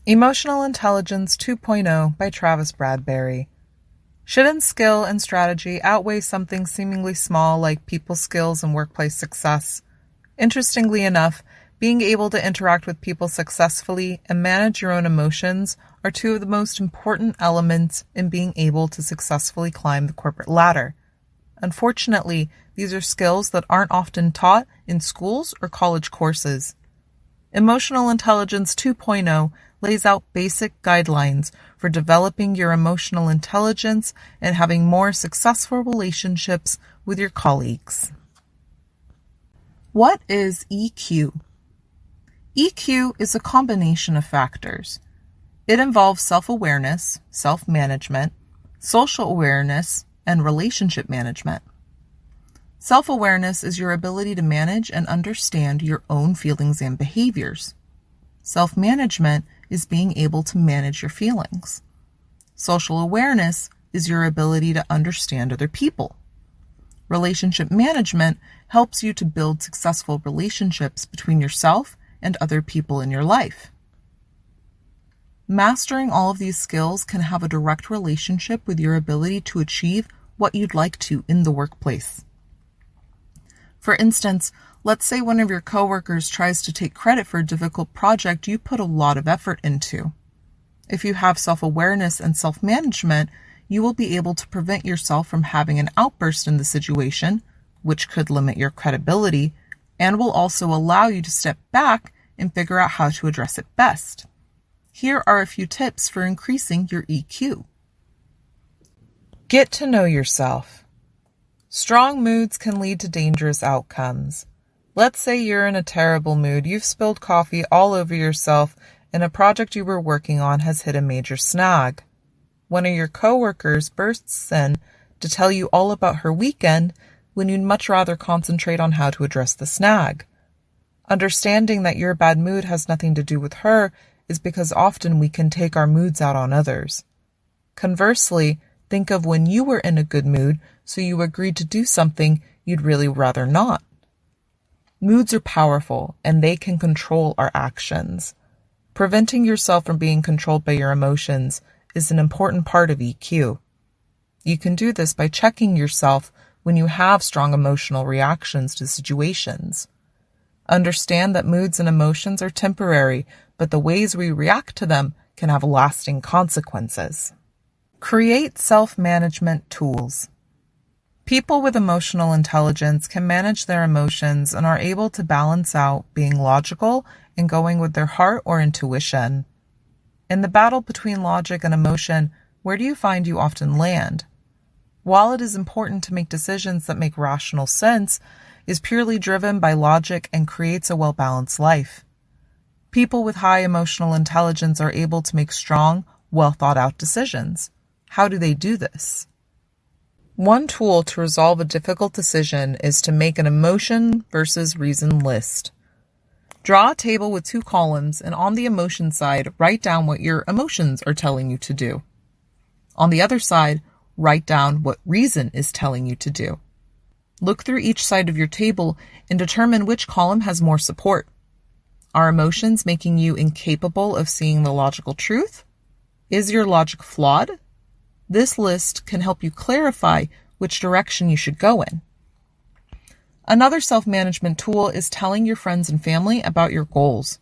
Emotional Intelligence 2.0 by Travis Bradberry. Shouldn't skill and strategy outweigh something seemingly small like people skills and workplace success? Interestingly enough, being able to interact with people successfully and manage your own emotions are two of the most important elements in being able to successfully climb the corporate ladder. Unfortunately, these are skills that aren't often taught in schools or college courses. Emotional Intelligence 2.0 lays out basic guidelines for developing your emotional intelligence and having more successful relationships with your colleagues. What is EQ? EQ is a combination of factors. It involves self-awareness, self-management, social awareness, and relationship management. Self-awareness is your ability to manage and understand your own feelings and behaviors. Self-management is being able to manage your feelings. Social awareness is your ability to understand other people. Relationship management helps you to build successful relationships between yourself and other people in your life. Mastering all of these skills can have a direct relationship with your ability to achieve what you'd like to in the workplace. For instance, let's say one of your coworkers tries to take credit for a difficult project you put a lot of effort into. If you have self-awareness and self-management, you will be able to prevent yourself from having an outburst in the situation, which could limit your credibility, and will also allow you to step back and figure out how to address it best. Here are a few tips for increasing your EQ. Get to know yourself. Strong moods can lead to dangerous outcomes. Let's say you're in a terrible mood, you've spilled coffee all over yourself, and a project you were working on has hit a major snag. One of your coworkers bursts in to tell you all about her weekend when you'd much rather concentrate on how to address the snag. Understanding that your bad mood has nothing to do with her is because often we can take our moods out on others. Conversely, think of when you were in a good mood, so you agreed to do something you'd really rather not. Moods are powerful, and they can control our actions. Preventing yourself from being controlled by your emotions is an important part of EQ. You can do this by checking yourself when you have strong emotional reactions to situations. Understand that moods and emotions are temporary, but the ways we react to them can have lasting consequences. Create self-management tools. People with emotional intelligence can manage their emotions and are able to balance out being logical and going with their heart or intuition. In the battle between logic and emotion, where do you find you often land? While it is important to make decisions that make rational sense, is purely driven by logic and creates a well-balanced life. People with high emotional intelligence are able to make strong, well-thought-out decisions. How do they do this? One tool to resolve a difficult decision is to make an emotion versus reason list. Draw a table with 2 columns, and on the emotion side, write down what your emotions are telling you to do. On the other side, write down what reason is telling you to do. Look through each side of your table and determine which column has more support. Are emotions making you incapable of seeing the logical truth? Is your logic flawed? This list can help you clarify which direction you should go in. Another self-management tool is telling your friends and family about your goals.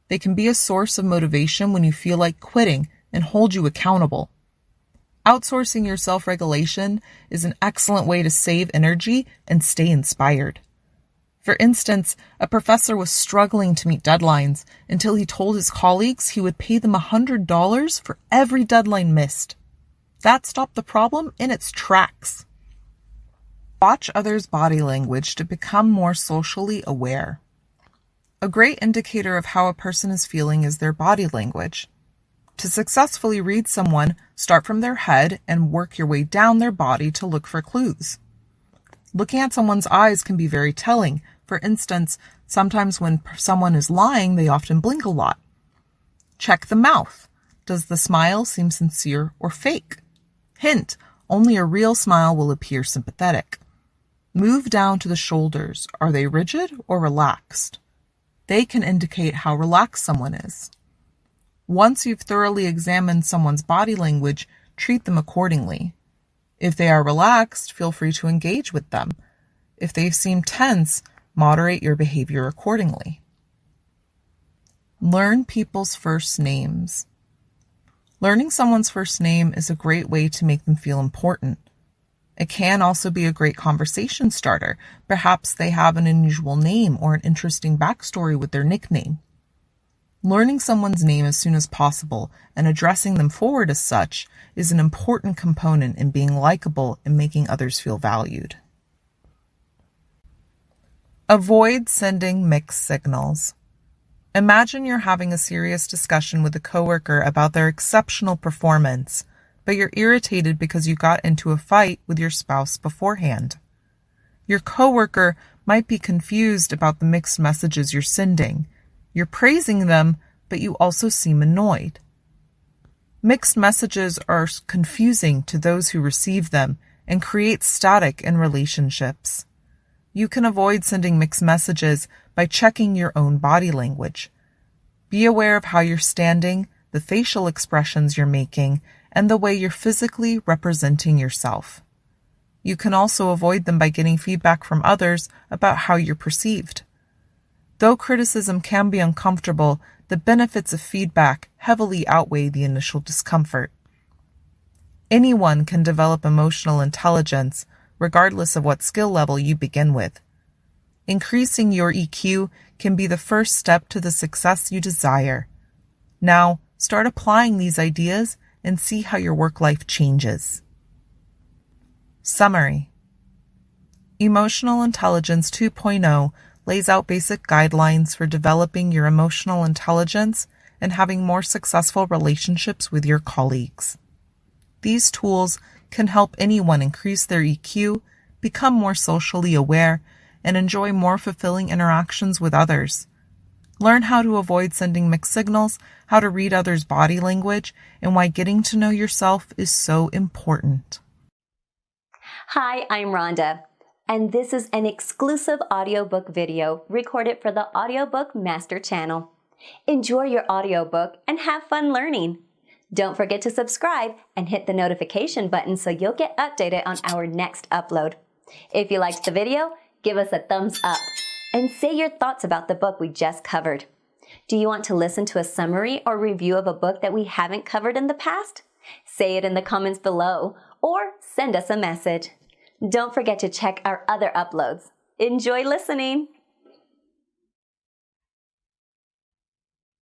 They can be a source of motivation when you feel like quitting and hold you accountable. Outsourcing your self-regulation is an excellent way to save energy and stay inspired. For instance, a professor was struggling to meet deadlines until he told his colleagues he would pay them $100 for every deadline missed. That stopped the problem in its tracks. Watch others' body language to become more socially aware. A great indicator of how a person is feeling is their body language. To successfully read someone, start from their head and work your way down their body to look for clues. Looking at someone's eyes can be very telling. For instance, sometimes when someone is lying, they often blink a lot. Check the mouth. Does the smile seem sincere or fake? Hint, only a real smile will appear sympathetic. Move down to the shoulders. Are they rigid or relaxed? They can indicate how relaxed someone is. Once you've thoroughly examined someone's body language, treat them accordingly. If they are relaxed, feel free to engage with them. If they seem tense, moderate your behavior accordingly. Learn people's first names. Learning someone's first name is a great way to make them feel important. It can also be a great conversation starter. Perhaps they have an unusual name or an interesting backstory with their nickname. Learning someone's name as soon as possible and addressing them forward as such is an important component in being likable and making others feel valued. Avoid sending mixed signals. Imagine you're having a serious discussion with a coworker about their exceptional performance, but you're irritated because you got into a fight with your spouse beforehand. Your coworker might be confused about the mixed messages you're sending. You're praising them, but you also seem annoyed. Mixed messages are confusing to those who receive them and create static in relationships. You can avoid sending mixed messages by checking your own body language. Be aware of how you're standing, the facial expressions you're making, and the way you're physically representing yourself. You can also avoid them by getting feedback from others about how you're perceived. Though criticism can be uncomfortable, the benefits of feedback heavily outweigh the initial discomfort. Anyone can develop emotional intelligence, regardless of what skill level you begin with. Increasing your EQ can be the first step to the success you desire. Now, start applying these ideas and see how your work life changes. Summary. Emotional Intelligence 2.0 lays out basic guidelines for developing your emotional intelligence and having more successful relationships with your colleagues. These tools can help anyone increase their EQ, become more socially aware, and enjoy more fulfilling interactions with others. Learn how to avoid sending mixed signals, how to read others' body language, and why getting to know yourself is so important. Hi, I'm Rhonda, and this is an exclusive audiobook video recorded for the Audiobook Master Channel. Enjoy your audiobook and have fun learning. Don't forget to subscribe and hit the notification button so you'll get updated on our next upload. If you liked the video, give us a thumbs up and say your thoughts about the book we just covered. Do you want to listen to a summary or review of a book that we haven't covered in the past? Say it in the comments below or send us a message. Don't forget to check our other uploads. Enjoy listening!